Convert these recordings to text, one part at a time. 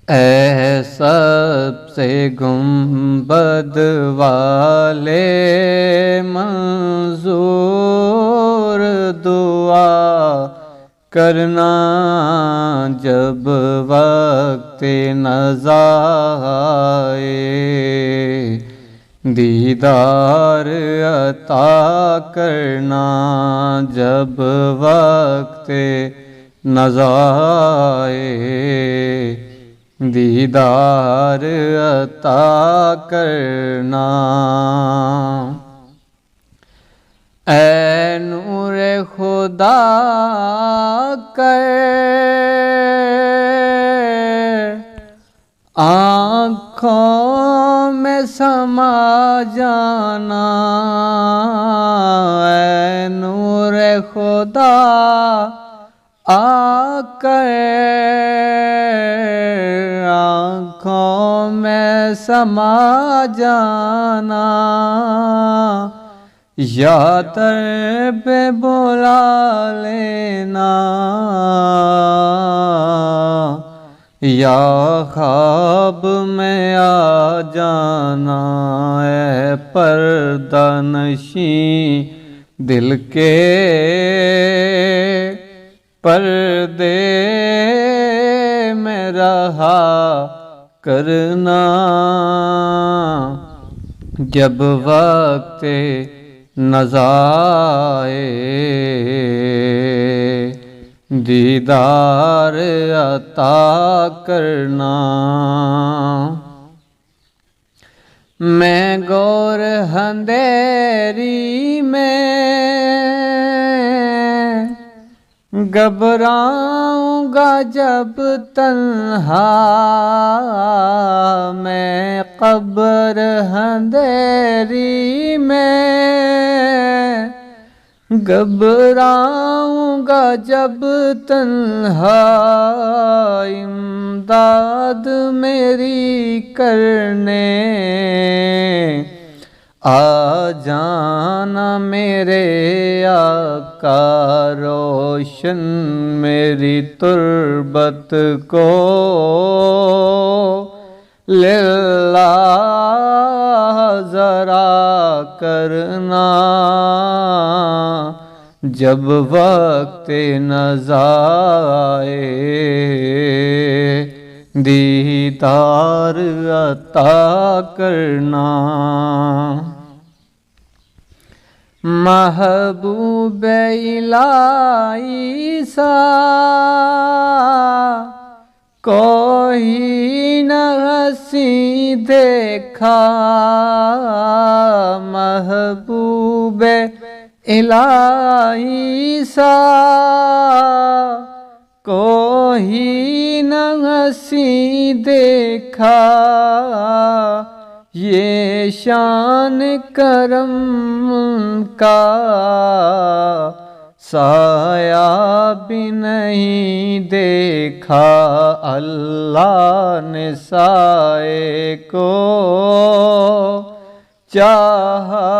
اے سب سے گنبد والے منظور دعا کرنا جب وقت نزا آئے، دیدار عطا کرنا جب وقت نزا آئے، دیدار عطا کرنا۔ اے نور خدا کر آنکھوں میں سما جانا، اے نور خدا آ کر آنکھوں میں سما جانا، یا در پہ بلا لینا، یا خواب میں آ جانا، اے پردہ نشیں دل کے پردے میں رہا کرنا، جب وقت نزا آئے، دیدار عطا کرنا۔ میں گور اندھیری میں گھبراؤں گا جب تنہا، میں قبر اندھیری میں گھبراؤں گا جب تنہا، امداد میری کرنے آ جانا میرے آقا، روشن میری تربت کو للہ ذرا کرنا، جب وقت نزا آئے، دیدار عطا کرنا۔ محبوب الہی سا کوئی نہ ہنسی دیکھا، محبوب الہی سا کوئی نہ ہنسی دیکھا، یہ شان کرم کا سایہ بھی نہیں دیکھا، اللہ نے سائے کو چاہا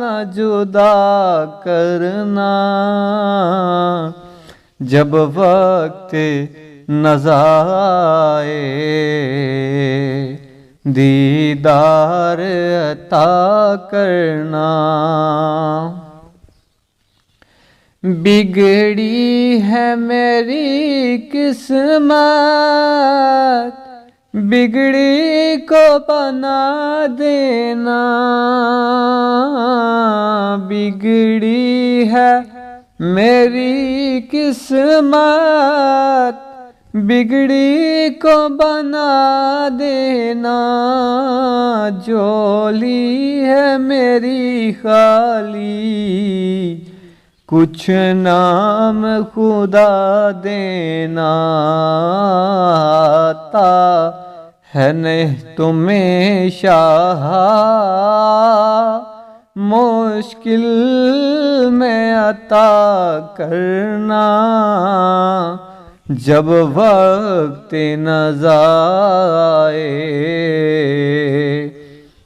نہ جدا کرنا، جب وقت نزا آئے، دیدار عطا کرنا۔ بگڑی ہے میری قسمت، بگڑی کو بنا دینا، بگڑی ہے میری قسمت، بگڑی کو بنا دینا، جھولی ہے میری خالی، کچھ نام خدا دینا، آتا ہے نہیں تمہیں شاہ مشکل میں عطا کرنا، جب وقت نزا آئے،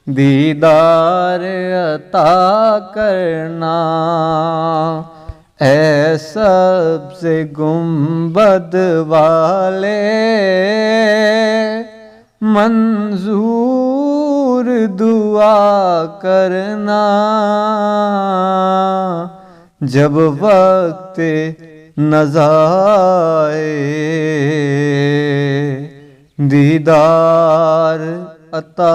دیدار عطا کرنا۔ اے سب سے گنبد والے منظور دعا کرنا، جب وقت نزا آئے دیدار عطا